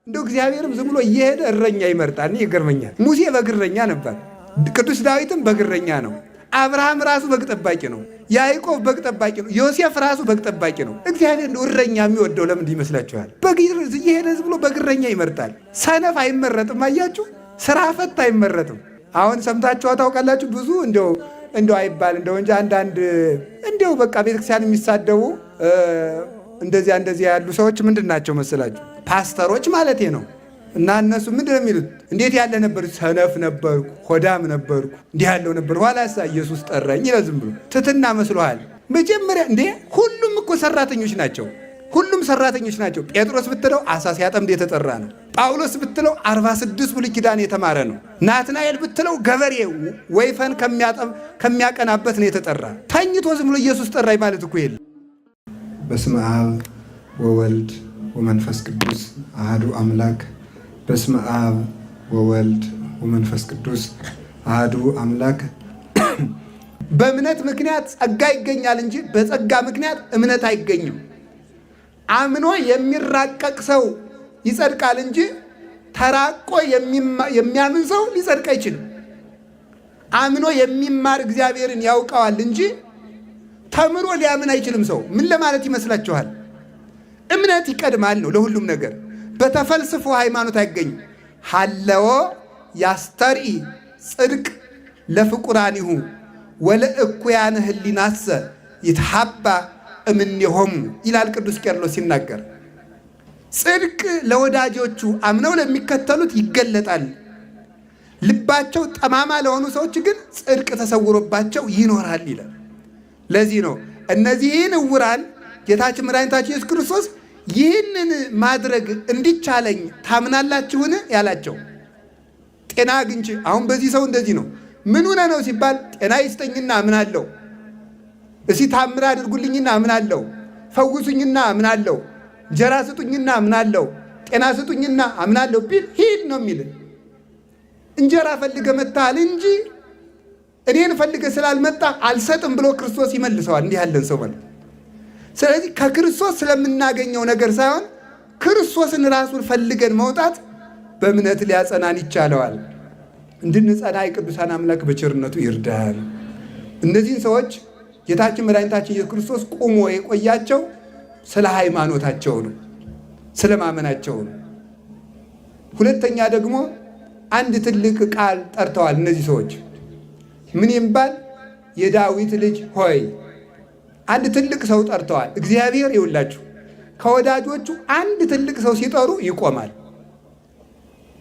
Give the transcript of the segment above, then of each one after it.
እንደው እግዚአብሔርም ዝም ብሎ እየሄደ እረኛ ይመርጣል። እኔ ይገርመኛል። ሙሴ በግረኛ ነበር። ቅዱስ ዳዊትም በግረኛ ነው። አብርሃም ራሱ በግ ጠባቂ ነው። ያዕቆብ በግ ጠባቂ ነው። ዮሴፍ ራሱ በግ ጠባቂ ነው። እግዚአብሔር እንደው እረኛ የሚወደው ለምን ይመስላችኋል? እየሄደ ዝም ብሎ በግረኛ ይመርጣል። ሰነፍ አይመረጥም። አያችሁ፣ ስራ ፈት አይመረጥም። አሁን ሰምታችሁ ታውቃላችሁ? ብዙ እንደው አይባል እንደው እንጂ አንዳንድ እንደው በቃ ቤተክርስቲያን የሚሳደቡ እንደዚህ ያሉ ሰዎች ምንድን ናቸው መስላችሁ? ፓስተሮች ማለቴ ነው። እና እነሱ ምንድን ነው የሚሉት? እንዴት ያለ ነበርኩ? ሰነፍ ነበርኩ፣ ሆዳም ነበርኩ፣ እንዲህ ያለው ነበር። ኋላሳ ኢየሱስ ጠራኝ ይላል። ዝም ብሎ ትትና መስሎሃል? መጀመሪያ እንዴ ሁሉም እኮ ሰራተኞች ናቸው። ሁሉም ሰራተኞች ናቸው። ጴጥሮስ ብትለው አሳ ሲያጠምድ የተጠራ ነው። ጳውሎስ ብትለው 46 ብሉይ ኪዳን የተማረ ነው። ናትናኤል ብትለው ገበሬ ወይፈን ከሚያቀናበት ነው የተጠራ። ተኝቶ ዝም ብሎ ኢየሱስ ጠራኝ ማለት እኮ የለም። በስመ አብ ወወልድ ወመንፈስ ቅዱስ አሐዱ አምላክ። በስመ አብ ወወልድ ወመንፈስ ቅዱስ አሐዱ አምላክ። በእምነት ምክንያት ጸጋ ይገኛል እንጂ በጸጋ ምክንያት እምነት አይገኝም። አምኖ የሚራቀቅ ሰው ይጸድቃል እንጂ ተራቆ የሚያምን ሰው ሊጸድቅ አይችልም። አምኖ የሚማር እግዚአብሔርን ያውቀዋል እንጂ ተምሮ ሊያምን አይችልም። ሰው ምን ለማለት ይመስላችኋል? እምነት ይቀድማል ነው ለሁሉም ነገር። በተፈልስፎ ሃይማኖት አይገኝም። ሀለዎ ያስተርኢ ጽድቅ ለፍቁራኒሁ ወለእኩያነ ህሊናሰ ይትሐባ እምኔሆሙ ይላል ቅዱስ ቄርሎስ ሲናገር። ጽድቅ ለወዳጆቹ አምነው ለሚከተሉት ይገለጣል። ልባቸው ጠማማ ለሆኑ ሰዎች ግን ጽድቅ ተሰውሮባቸው ይኖራል ይላል። ለዚህ ነው እነዚህን ዕውራን ጌታችን መድኃኒታችን ኢየሱስ ክርስቶስ ይህንን ማድረግ እንዲቻለኝ ታምናላችሁን ያላቸው። ጤና አግኝቼ አሁን በዚህ ሰው እንደዚህ ነው። ምን ሆነ ነው ሲባል ጤና ይስጠኝና አምናለሁ፣ እስቲ ታምር አድርጉልኝና አምናለሁ፣ ፈውሱኝና አምናለሁ፣ እንጀራ ስጡኝና አምናለሁ፣ ጤና ስጡኝና አምናለሁ ቢል ሂድ ነው የሚል። እንጀራ ፈልገ መጥተሃል እንጂ እኔን ፈልገ ስላልመጣ አልሰጥም ብሎ ክርስቶስ ይመልሰዋል። እንዲህ ያለን ሰው ማለት። ስለዚህ ከክርስቶስ ስለምናገኘው ነገር ሳይሆን ክርስቶስን ራሱን ፈልገን መውጣት በእምነት ሊያጸናን ይቻለዋል። እንድንጸና የቅዱሳን አምላክ በቸርነቱ ይርዳል። እነዚህን ሰዎች ጌታችን መድኃኒታችን ኢየሱስ ክርስቶስ ቁሞ የቆያቸው ስለ ሃይማኖታቸው ነው፣ ስለ ማመናቸው ነው። ሁለተኛ ደግሞ አንድ ትልቅ ቃል ጠርተዋል። እነዚህ ሰዎች ምን ይባል? የዳዊት ልጅ ሆይ። አንድ ትልቅ ሰው ጠርተዋል። እግዚአብሔር ይውላችሁ ከወዳጆቹ አንድ ትልቅ ሰው ሲጠሩ ይቆማል።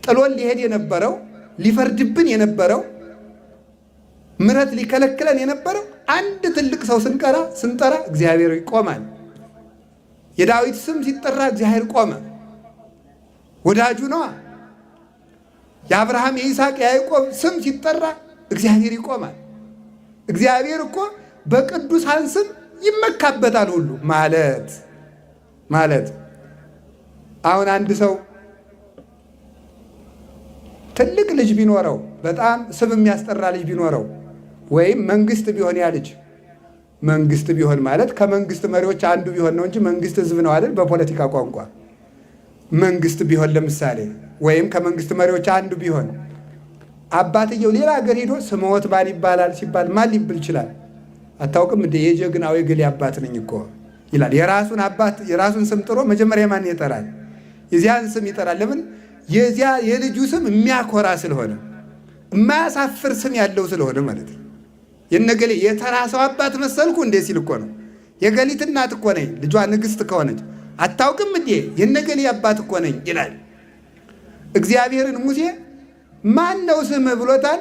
ጥሎን ሊሄድ የነበረው ሊፈርድብን የነበረው ምሕረት ሊከለክለን የነበረው አንድ ትልቅ ሰው ስንጠራ እግዚአብሔር ይቆማል። የዳዊት ስም ሲጠራ እግዚአብሔር ቆመ። ወዳጁ ነዋ። የአብርሃም የይስሐቅ የያዕቆብ ስም ሲጠራ እግዚአብሔር ይቆማል። እግዚአብሔር እኮ በቅዱሳን ስም ይመካበታል ሁሉ ማለት አሁን አንድ ሰው ትልቅ ልጅ ቢኖረው በጣም ስም የሚያስጠራ ልጅ ቢኖረው ወይም መንግስት ቢሆን ያ ልጅ መንግስት ቢሆን ማለት ከመንግስት መሪዎች አንዱ ቢሆን ነው እንጂ መንግስት ህዝብ ነው አይደል? በፖለቲካ ቋንቋ መንግስት ቢሆን ለምሳሌ ወይም ከመንግስት መሪዎች አንዱ ቢሆን አባትየው ሌላ ሀገር ሄዶ ስምዖት ማን ይባላል ሲባል ማን ሊብል ይችላል? አታውቅም እንደ የጀግናው የገሌ አባት ነኝ እኮ ይላል። የራሱን አባት የራሱን ስም ጥሮ መጀመሪያ ማን ይጠራል? የዚያን ስም ይጠራል። ለምን? የዚያ የልጁ ስም የሚያኮራ ስለሆነ የማያሳፍር ስም ያለው ስለሆነ ማለት ነው። የነገሌ የተራ ሰው አባት መሰልኩ እንዴ ሲል እኮ ነው። የገሊት እናት እኮ ነኝ ልጇ ንግስት ከሆነች አታውቅም እንዴ የነገሌ አባት እኮ ነኝ ይላል። እግዚአብሔርን ሙሴ ማን ነው ስምህ ብሎታል።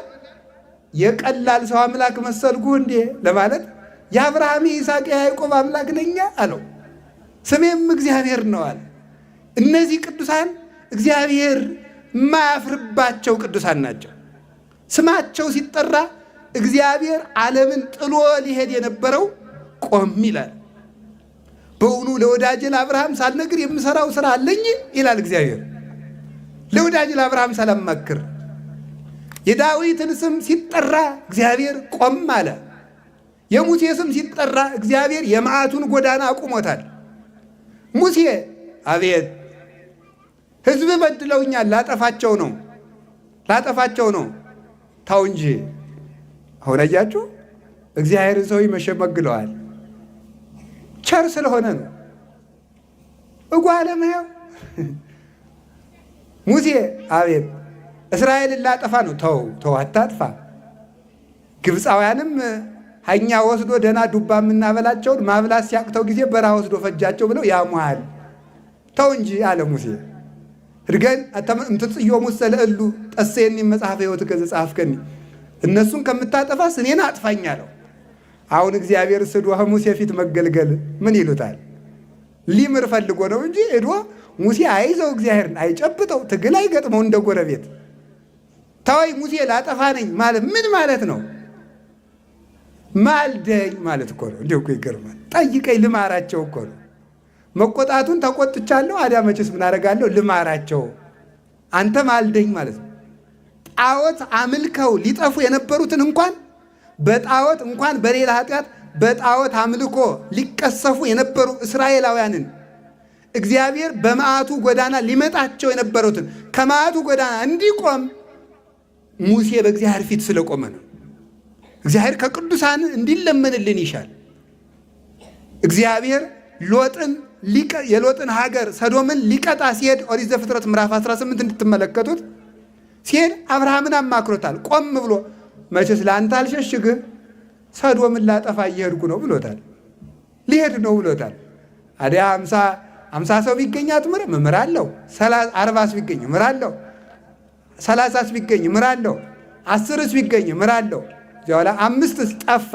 የቀላል ሰው አምላክ መሰልኩ እንዴ ለማለት የአብርሃም የይስሐቅ የያዕቆብ አምላክ ነኛ አለው። ስሜም እግዚአብሔር ነው አለ። እነዚህ ቅዱሳን እግዚአብሔር የማያፍርባቸው ቅዱሳን ናቸው። ስማቸው ሲጠራ እግዚአብሔር ዓለምን ጥሎ ሊሄድ የነበረው ቆም ይላል። በእውኑ ለወዳጄ ለአብርሃም ሳልነግር የምሰራው ስራ አለኝ ይላል እግዚአብሔር። ለወዳጄ ለአብርሃም ሳላማክር የዳዊትን ስም ሲጠራ እግዚአብሔር ቆም አለ። የሙሴ ስም ሲጠራ እግዚአብሔር የመዓቱን ጎዳና አቁሞታል። ሙሴ አቤት ሕዝብ በድለውኛል፣ ላጠፋቸው ነው። ተው እንጂ። አሁን አያችሁ፣ እግዚአብሔርን ሰው ይመሸመግለዋል። ቸር ስለሆነ ነው። እጓለመያው ሙሴ አቤት እስራኤልን ላጠፋ ነው። ተው አታጥፋ። ግብፃውያንም ሀኛ ወስዶ ደህና ዱባ የምናበላቸውን ማብላት ሲያቅተው ጊዜ በረሃ ወስዶ ፈጃቸው ብለው ያሟል። ተው እንጂ አለ ሙሴ። እድገን እምትጽዮ ሙሰ ለእሉ ጠሴኒ መጽሐፈ ሕይወት ከዘጻፍከኒ፣ እነሱን ከምታጠፋስ እኔን አጥፋኝ አለው። አሁን እግዚአብሔር ስዶ ሙሴ ፊት መገልገል ምን ይሉታል? ሊምር ፈልጎ ነው እንጂ ሄዶ ሙሴ አይዘው እግዚአብሔርን አይጨብጠው፣ ትግል አይገጥመው እንደ ጎረቤት። ተወይ ሙሴ ላጠፋ ነኝ ማለት ምን ማለት ነው? ማልደኝ ማለት እኮ ነው። እንዲሁ እኮ ይገርማል። ጠይቀኝ ልማራቸው እኮ ነው። መቆጣቱን ተቆጥቻለሁ፣ አዲያ መችስ ምን አደርጋለሁ? ልማራቸው። አንተ ማልደኝ ማለት ነው። ጣዖት አምልከው ሊጠፉ የነበሩትን እንኳን በጣዖት እንኳን በሌላ ኃጢአት በጣዖት አምልኮ ሊቀሰፉ የነበሩ እስራኤላውያንን እግዚአብሔር በመዓቱ ጎዳና ሊመጣቸው የነበሩትን ከመዓቱ ጎዳና እንዲቆም ሙሴ በእግዚአብሔር ፊት ስለቆመ ነው። እግዚአብሔር ከቅዱሳን እንዲለመንልን ይሻል። እግዚአብሔር የሎጥን ሀገር ሰዶምን ሊቀጣ ሲሄድ ኦሪት ዘፍጥረት ምዕራፍ 18 እንድትመለከቱት ሲሄድ አብርሃምን አማክሮታል። ቆም ብሎ መቼስ ለአንተ አልሸሽግህ ሰዶምን ላጠፋ እየሄድኩ ነው ብሎታል። ሊሄድ ነው ብሎታል። አዲያ 50 ሰው ቢገኝ አትምርም? እምራለሁ። 40ስ ቢገኝ እምራለሁ። 30ስ ቢገኝ እምራለሁ። 10ስ ቢገኝ እምራለሁ። ዛላ 5ስ ጠፋ።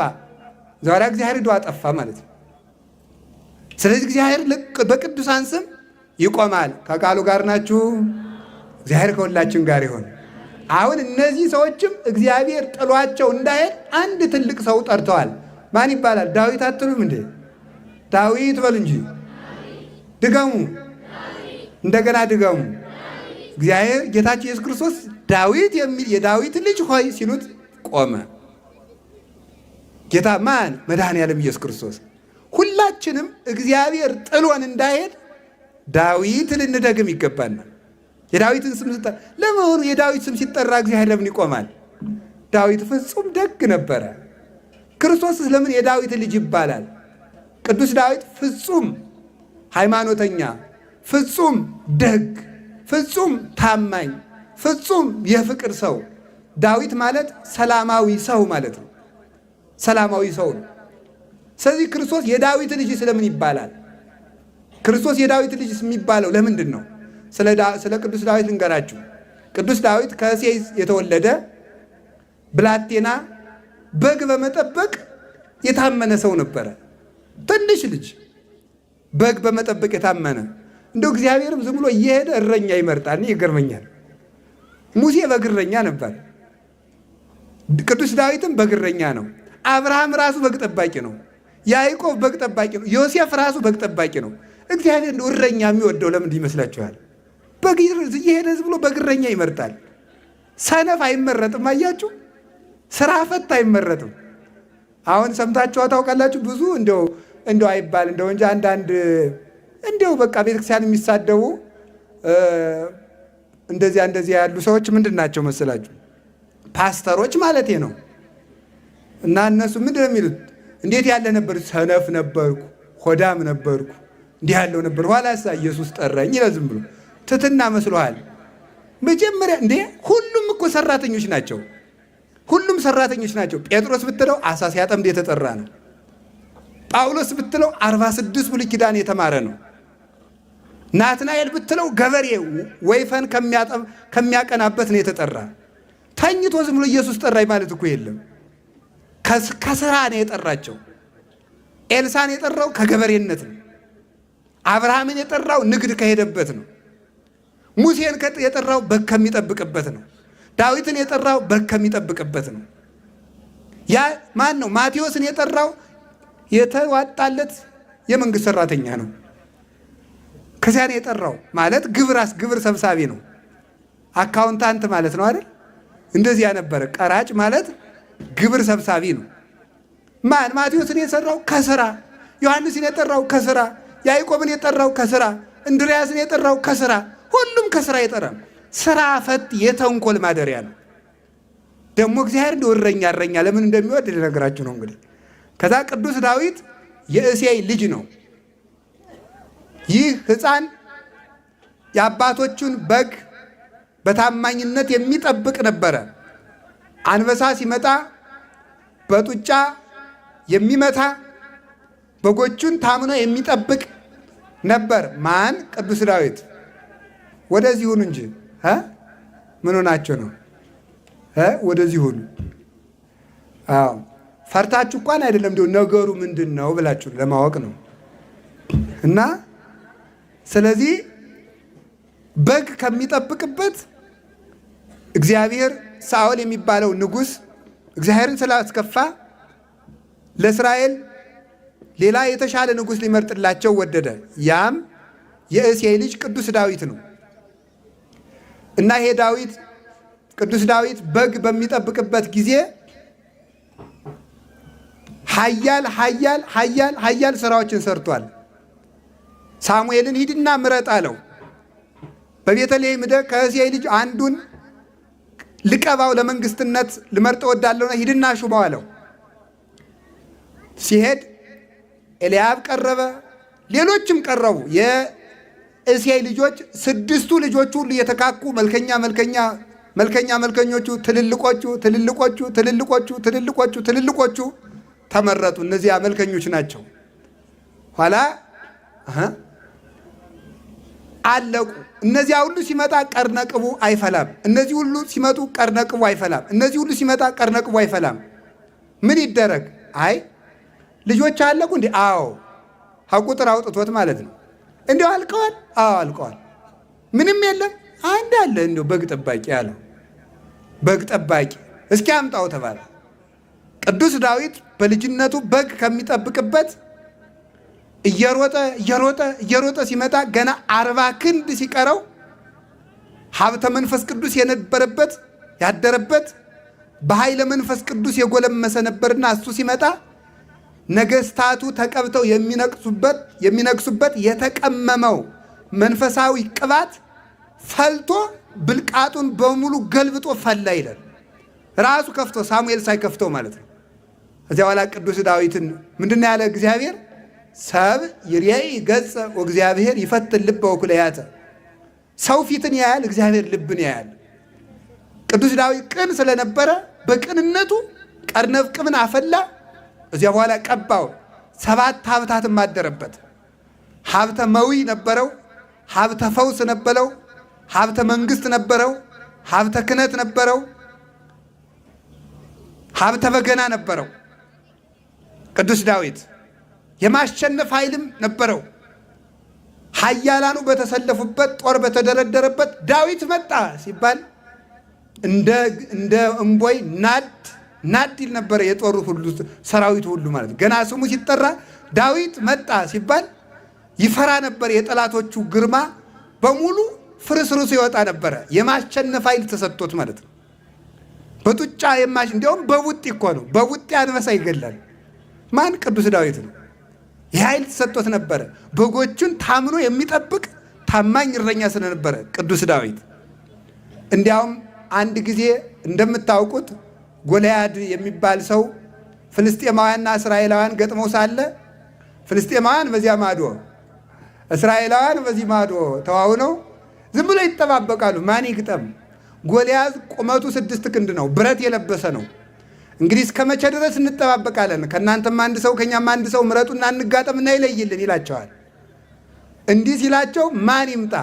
ዛላ እግዚአብሔር ሄዶ አጠፋ ማለት ነው። ስለዚህ እግዚአብሔር በቅዱሳን ስም ይቆማል። ከቃሉ ጋር ናችሁ? እግዚአብሔር ከሁላችን ጋር ይሆን። አሁን እነዚህ ሰዎችም እግዚአብሔር ጥሏቸው እንዳይሄድ አንድ ትልቅ ሰው ጠርተዋል። ማን ይባላል? ዳዊት አትሉም እንዴ? ዳዊት በሉ እንጂ ድገሙ። እንደገና ድገሙ። እግዚአብሔር ጌታችን ኢየሱስ ክርስቶስ ዳዊት የሚል የዳዊት ልጅ ሆይ ሲሉት ቆመ። ጌታ ማን? መድኃኔዓለም ኢየሱስ ክርስቶስ። ሁላችንም እግዚአብሔር ጥሎን እንዳይሄድ ዳዊት ልንደግም ይገባናል። የዳዊትን ስም ለመሆኑ የዳዊት ስም ሲጠራ እግዚአብሔር ለምን ይቆማል? ዳዊት ፍጹም ደግ ነበረ። ክርስቶስ ለምን የዳዊት ልጅ ይባላል? ቅዱስ ዳዊት ፍጹም ሃይማኖተኛ፣ ፍጹም ደግ፣ ፍጹም ታማኝ፣ ፍጹም የፍቅር ሰው። ዳዊት ማለት ሰላማዊ ሰው ማለት ነው። ሰላማዊ ሰው ነው። ስለዚህ ክርስቶስ የዳዊት ልጅ ስለምን ይባላል? ክርስቶስ የዳዊት ልጅ የሚባለው ለምንድን ነው? ስለ ቅዱስ ዳዊት ልንገራችሁ። ቅዱስ ዳዊት ከእሴይ የተወለደ ብላቴና በግ በመጠበቅ የታመነ ሰው ነበረ። ትንሽ ልጅ በግ በመጠበቅ የታመነ። እንደው እግዚአብሔርም ዝም ብሎ እየሄደ እረኛ ይመርጣል። ይገርመኛል። ሙሴ በግረኛ ነበር። ቅዱስ ዳዊትም በግረኛ ነው። አብርሃም ራሱ በግ ጠባቂ ነው። ያዕቆብ በግ ጠባቂ ነው። ዮሴፍ ራሱ በግ ጠባቂ ነው። እግዚአብሔር እንደው እረኛ የሚወደው ለምን ይመስላችኋል? በግ እየሄደ ዝም ብሎ በግረኛ ይመርጣል። ሰነፍ አይመረጥም። አያችሁ፣ ስራ ፈት አይመረጥም። አሁን ሰምታችሁ ታውቃላችሁ። ብዙ እንደው አይባል እንደው እንጂ አንዳንድ እንደው በቃ ቤተክርስቲያን የሚሳደቡ እንደዚያ ያሉ ሰዎች ምንድን ናቸው መሰላችሁ? ፓስተሮች ማለቴ ነው። እና እነሱ ምንድን ነው የሚሉት? እንዴት ያለ ነበር? ሰነፍ ነበርኩ፣ ሆዳም ነበርኩ፣ እንዲህ ያለው ነበር። ኋላሳ ኢየሱስ ጠራኝ ይላል። ዝም ብሎ ትትና መስሎሃል? መጀመሪያ እንዴ ሁሉም እኮ ሰራተኞች ናቸው። ሁሉም ሰራተኞች ናቸው። ጴጥሮስ ብትለው አሳ ሲያጠምድ የተጠራ ነው። ጳውሎስ ብትለው 46 ብሉይ ኪዳን የተማረ ነው። ናትናኤል ብትለው ገበሬ ወይፈን ከሚያቀናበት ነው የተጠራ። ተኝቶ ዝም ብሎ ኢየሱስ ጠራኝ ማለት እኮ የለም። ከስራ ነው የጠራቸው። ኤልሳን የጠራው ከገበሬነት ነው። አብርሃምን የጠራው ንግድ ከሄደበት ነው። ሙሴን የጠራው በግ ከሚጠብቅበት ነው። ዳዊትን የጠራው በግ ከሚጠብቅበት ነው። ያ ማን ነው? ማቴዎስን የጠራው የተዋጣለት የመንግስት ሰራተኛ ነው። ከዚያን የጠራው ማለት ግብር ሰብሳቢ ነው። አካውንታንት ማለት ነው አይደል? እንደዚያ ነበረ። ቀራጭ ማለት ግብር ሰብሳቢ ነው። ማን? ማቴዎስን የጠራው ከስራ፣ ዮሐንስን የጠራው ከስራ፣ ያዕቆብን የጠራው ከስራ፣ እንድርያስን የጠራው ከስራ፣ ሁሉም ከስራ አይጠራም። ስራ ፈት የተንኮል ማደሪያ ነው። ደግሞ እግዚአብሔር እንደ እረኛ ለምን እንደሚወድ ልነግራችሁ ነው። እንግዲህ ከዛ ቅዱስ ዳዊት የእሴይ ልጅ ነው። ይህ ሕፃን የአባቶቹን በግ በታማኝነት የሚጠብቅ ነበረ። አንበሳ ሲመጣ በጡጫ የሚመታ በጎቹን ታምኖ የሚጠብቅ ነበር። ማን? ቅዱስ ዳዊት። ወደዚህ ሁኑ እንጂ ምን ሆናችሁ ነው? ወደዚህ ሁኑ። አዎ ፈርታችሁ እንኳን አይደለም፣ እንደው ነገሩ ምንድን ነው ብላችሁ ለማወቅ ነው። እና ስለዚህ በግ ከሚጠብቅበት እግዚአብሔር ሳኦል የሚባለው ንጉሥ እግዚአብሔርን ስላስከፋ ለእስራኤል ሌላ የተሻለ ንጉሥ ሊመርጥላቸው ወደደ። ያም የእሴይ ልጅ ቅዱስ ዳዊት ነው። እና ይሄ ዳዊት ቅዱስ ዳዊት በግ በሚጠብቅበት ጊዜ ኃያል ስራዎችን ሰርቷል። ሳሙኤልን ሂድና ምረጥ አለው። በቤተልሔም ሄደ ከእሴይ ልጅ አንዱን ልቀባው ለመንግስትነት ልመርጥ ወዳለውና ሂድና ሹመው አለው። ሲሄድ ኤልያብ ቀረበ፣ ሌሎችም ቀረቡ። የእሴይ ልጆች 6ቱ ልጆቹ ሁሉ የተካኩ መልከኞቹ ትልልቆቹ ተመረጡ። እነዚያ መልከኞች ናቸው። ኋላ አለቁ። እነዚያ ሁሉ ሲመጣ ቀርነቅቡ አይፈላም። እነዚህ ሁሉ ሲመጡ ቀርነቅቡ አይፈላም። እነዚህ ሁሉ ሲመጣ ቀርነቅቡ አይፈላም። ምን ይደረግ? አይ ልጆች አለቁ እንዴ? አዎ። ቁጥር አውጥቶት ማለት ነው። እንዲያው አልቀዋል? አዎ አልቀዋል። ምንም የለም? አንድ አለ። እንዲያው በግ ጠባቂ አለው። በግ ጠባቂ እስኪ አምጣው ተባለ። ቅዱስ ዳዊት በልጅነቱ በግ ከሚጠብቅበት እየሮጠ ሲመጣ ገና 40 ክንድ ሲቀረው ሀብተ መንፈስ ቅዱስ የነበረበት ያደረበት በኃይለ መንፈስ ቅዱስ የጎለመሰ ነበርና እሱ ሲመጣ ነገስታቱ ተቀብተው የሚነግሱበት የተቀመመው መንፈሳዊ ቅባት ፈልቶ ብልቃጡን በሙሉ ገልብጦ ፈላ ይላል። ራሱ ከፍቶ ሳሙኤል ሳይከፍተው ማለት ነው። እዚያ በኋላ ቅዱስ ዳዊትን ምንድን ያለ እግዚአብሔር ሰብ ይርአይ ገጸ ወእግዚአብሔር ይፈትን ልበ ወኩለያተ። ሰው ፊትን ያያል፣ እግዚአብሔር ልብን ያያል። ቅዱስ ዳዊት ቅን ስለነበረ በቅንነቱ ቀርነብቅምን አፈላ። እዚያ በኋላ ቀባው። 7 ሀብታትም አደረበት። ሀብተ መዊ ነበረው፣ ሀብተ ፈውስ ነበረው፣ ሀብተ መንግስት ነበረው፣ ሀብተ ክህነት ነበረው፣ ሀብተ በገና ነበረው። ቅዱስ ዳዊት የማሸነፍ ኃይልም ነበረው። ኃያላኑ በተሰለፉበት ጦር በተደረደረበት ዳዊት መጣ ሲባል እንደ እምቦይ ናድ ይል ነበረ። የጦሩ ሁሉ ሰራዊቱ ሁሉ ማለት ገና ስሙ ሲጠራ ዳዊት መጣ ሲባል ይፈራ ነበር። የጠላቶቹ ግርማ በሙሉ ፍርስርሱ ይወጣ ነበረ። የማሸነፍ ኃይል ተሰጥቶት ማለት ነው። በጡጫ እንዲያውም በቡጢ እኮ ነው። በቡጢ አንበሳ ይገላል። ማን? ቅዱስ ዳዊት ነው። ይህ ኃይል ተሰጥቶት ነበረ። በጎቹን ታምኖ የሚጠብቅ ታማኝ እረኛ ስለነበረ ቅዱስ ዳዊት። እንዲያውም አንድ ጊዜ እንደምታውቁት ጎልያድ የሚባል ሰው ፍልስጤማውያንና እስራኤላውያን ገጥመው ሳለ ፍልስጤማውያን በዚያ ማዶ፣ እስራኤላውያን በዚህ ማዶ ተዋውነው ዝም ብሎ ይጠባበቃሉ። ማን ይግጠም? ጎልያድ ቁመቱ 6 ክንድ ነው። ብረት የለበሰ ነው። እንግዲህ እስከ መቼ ድረስ እንጠባበቃለን? ከእናንተም አንድ ሰው ከኛም አንድ ሰው ምረጡና እንጋጠምና ይለይልን ይላቸዋል። እንዲህ ሲላቸው ማን ይምጣ?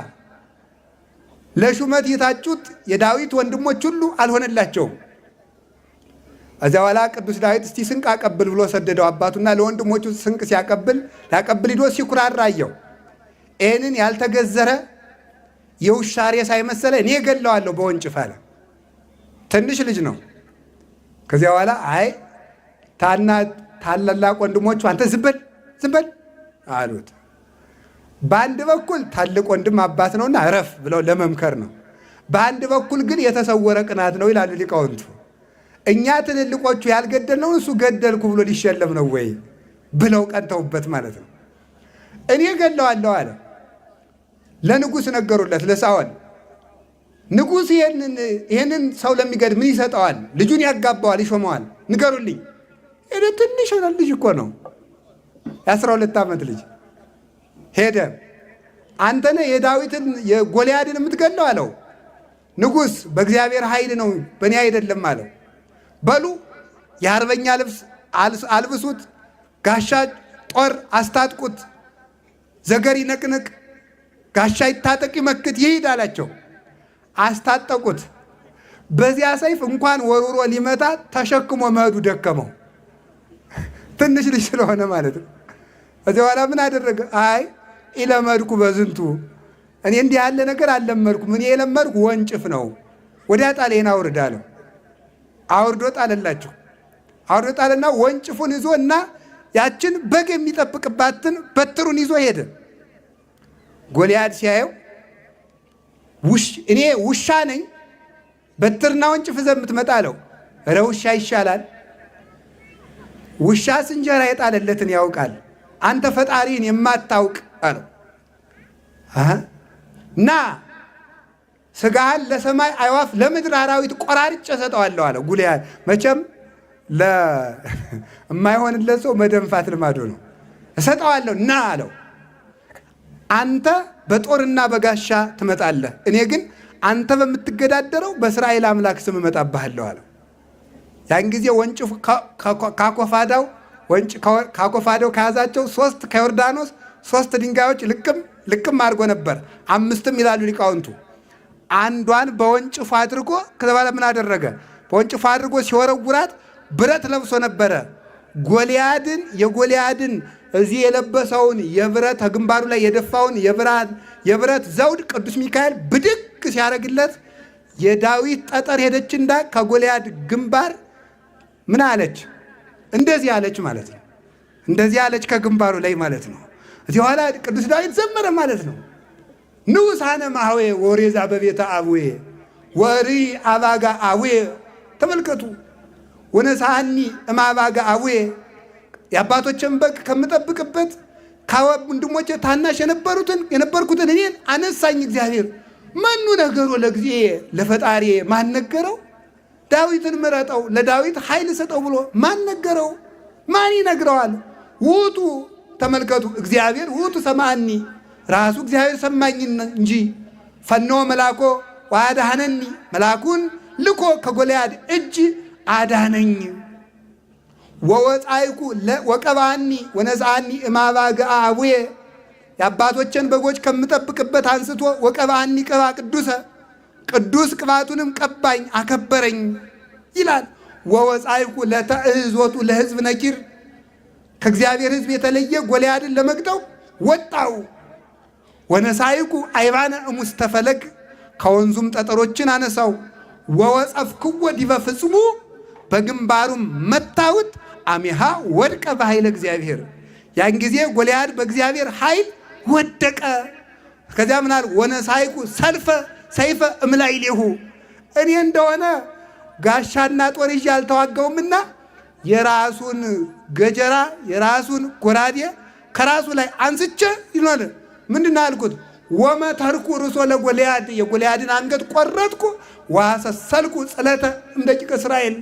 ለሹመት የታጩት የዳዊት ወንድሞች ሁሉ አልሆነላቸውም። እዚያ በኋላ ቅዱስ ዳዊት እስቲ ስንቅ አቀብል ብሎ ሰደደው። አባቱና ለወንድሞቹ ስንቅ ሊያቀብል ሂዶ ሲኩራራ አየው። ይህንን ያልተገዘረ የውሻ ሬሳ የመሰለ እኔ ገለዋለሁ በወንጭፍ አለ። ትንሽ ልጅ ነው። ከዚያ በኋላ አይ ታላላቅ ወንድሞቹ አንተ ዝም በል አሉት። በአንድ በኩል ታላቅ ወንድም አባት ነውና እረፍ ብለው ለመምከር ነው። በአንድ በኩል ግን የተሰወረ ቅናት ነው ይላሉ ሊቃውንቱ። እኛ ትልልቆቹ ያልገደልነውን እሱ ገደልኩ ብሎ ሊሸለም ነው ወይ ብለው ቀንተውበት ማለት ነው። እኔ ገለዋለሁ አለ። ለንጉሥ ነገሩለት ለሳኦል። ንጉሥ ይሄንን ሰው ለሚገድል ምን ይሰጠዋል? ልጁን ያጋባዋል፣ ይሾመዋል። ንገሩልኝ። ትንሽ ልጅ እኮ ነው፣ የ12 ዓመት ልጅ። ሄደ። አንተ ነህ የዳዊትን የጎልያድን የምትገለው አለው። ንጉሥ በእግዚአብሔር ኃይል ነው በእኔ አይደለም አለው። በሉ የአርበኛ ልብስ አልብሱት፣ ጋሻ ጦር አስታጥቁት፣ ዘገር ይነቅንቅ፣ ጋሻ ይታጠቅ፣ ይመክት፣ ይሂድ አላቸው። አስታጠቁት። በዚያ ሰይፍ እንኳን ወርውሮ ሊመታ ተሸክሞ መሄዱ ደከመው። ትንሽ ልጅ ስለሆነ ማለት ነው። ከዚያ በኋላ ምን አደረገ? አይ ኢለመድኩ በዝንቱ፣ እኔ እንዲህ ያለ ነገር አልለመድኩም። እኔ የለመድኩ ወንጭፍ ነው። ወዲያ ጣሌን አውርድ አለው። አውርዶ ጣለላቸው። አውርዶ ጣለና ወንጭፉን ይዞ እና ያችን በግ የሚጠብቅባትን በትሩን ይዞ ሄደ። ጎልያድ ሲያየው እኔ ውሻ ነኝ በትርና ወንጭፍ ይዘህ የምትመጣ አለው። ኧረ ውሻ ይሻላል። ውሻስ እንጀራ የጣለለትን ያውቃል፣ አንተ ፈጣሪን የማታውቅ አለው። እና ስጋህን ለሰማይ አዕዋፍ ለምድር አራዊት ቆራርጬ እሰጠዋለሁ አለው። ጎልያድ መቼም የማይሆንለት ሰው መደንፋት ልማዱ ነው። እሰጠዋለሁ እና አለው። አንተ በጦርና በጋሻ ትመጣለህ፣ እኔ ግን አንተ በምትገዳደረው በእስራኤል አምላክ ስም እመጣብሃለሁ አለው። ያን ጊዜ ወንጭፉ ካኮፋዳው ከያዛቸው ከዮርዳኖስ 3 ድንጋዮች ልቅም አድርጎ ነበር። 5 ይላሉ ሊቃውንቱ። አንዷን በወንጭፉ አድርጎ ከተባለ ምን አደረገ? በወንጭፉ አድርጎ ሲወረውራት ብረት ለብሶ ነበረ። የጎልያድን እዚህ የለበሰውን የብረት ግንባሩ ላይ የደፋውን የብረት ዘውድ ቅዱስ ሚካኤል ብድግ ሲያደርግለት የዳዊት ጠጠር ሄደች እንዳ ከጎልያድ ግንባር ምን አለች? እንደዚህ አለች ማለት ነው። እንደዚህ አለች ከግንባሩ ላይ ማለት ነው። እዚህ ኋላ ቅዱስ ዳዊት ዘመረ ማለት ነው። ንዑሳነ ማህዌ ወሬዛ በቤተ አቡዌ ወሪ አባጋ አቡዌ። ተመልከቱ። ወነሳኒ እማባጋ አቡዌ፣ የአባቶችን በግ ከምጠብቅበት ከወንድሞቼ ታናሽ የነበርኩትን እኔን አነሳኝ እግዚአብሔር። መኑ ነገሮ ለጊዜ ለፈጣሪ ማን ነገረው? ዳዊትን ምረጠው ለዳዊት ኃይል ሰጠው ብሎ ማን ነገረው? ማን ይነግረዋል? ውጡ። ተመልከቱ። እግዚአብሔር ውጡ ሰማኒ፣ ራሱ እግዚአብሔር ሰማኝ እንጂ። ፈኖ መላኮ ዋዳህነኒ፣ መላኩን ልኮ ከጎልያድ እጅ አዳነኝ። ወወፃይኩ ወቀባኒ ወነዛኒ እማባጋ አቡዬ፣ የአባቶችን በጎች ከምጠብቅበት አንስቶ ወቀባኒ ቅባ ቅዱሰ፣ ቅዱስ ቅባቱንም ቀባኝ አከበረኝ ይላል። ወወፃይኩ ለተእዞቱ ለሕዝብ ነኪር፣ ከእግዚአብሔር ሕዝብ የተለየ ጎልያድን ለመግጠው ወጣው። ወነሳይኩ አይባነ እሙስተ ፈለግ፣ ከወንዙም ጠጠሮችን አነሳው። ወወጸፍክዎ ዲበ ፍጽሙ፣ በግንባሩም መታውት። አሚሃ ወድቀ በኃይለ እግዚአብሔር፣ ያን ጊዜ ጎልያድ በእግዚአብሔር ኃይል ወደቀ። ከዚያ ምናል ወነሳይኩ ሰይፈ እምላይሌሁ፣ እኔ እንደሆነ ጋሻና ጦር ይዤ አልተዋጋውምና የራሱን ገጀራ የራሱን ጎራዴ ከራሱ ላይ አንስቼ ይኖር ምንድን አልኩት? ወመተርኩ ርሶ ለጎልያድ፣ የጎልያድን አንገት ቆረጥኩ። ዋሰሰልኩ ጽለተ እምደቂቀ እስራኤል፣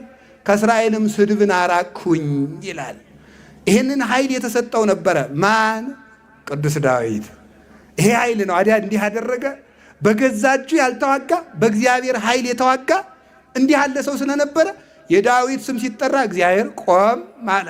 ከእስራኤልም ስድብን አራቅሁኝ ይላል። ይህንን ኃይል የተሰጠው ነበረ ማን? ቅዱስ ዳዊት። ይሄ ኃይል ነው አዲያ እንዲህ አደረገ። በገዛ እጁ ያልተዋጋ በእግዚአብሔር ኃይል የተዋጋ እንዲህ ያለ ሰው ስለነበረ የዳዊት ስም ሲጠራ እግዚአብሔር ቆም አለ።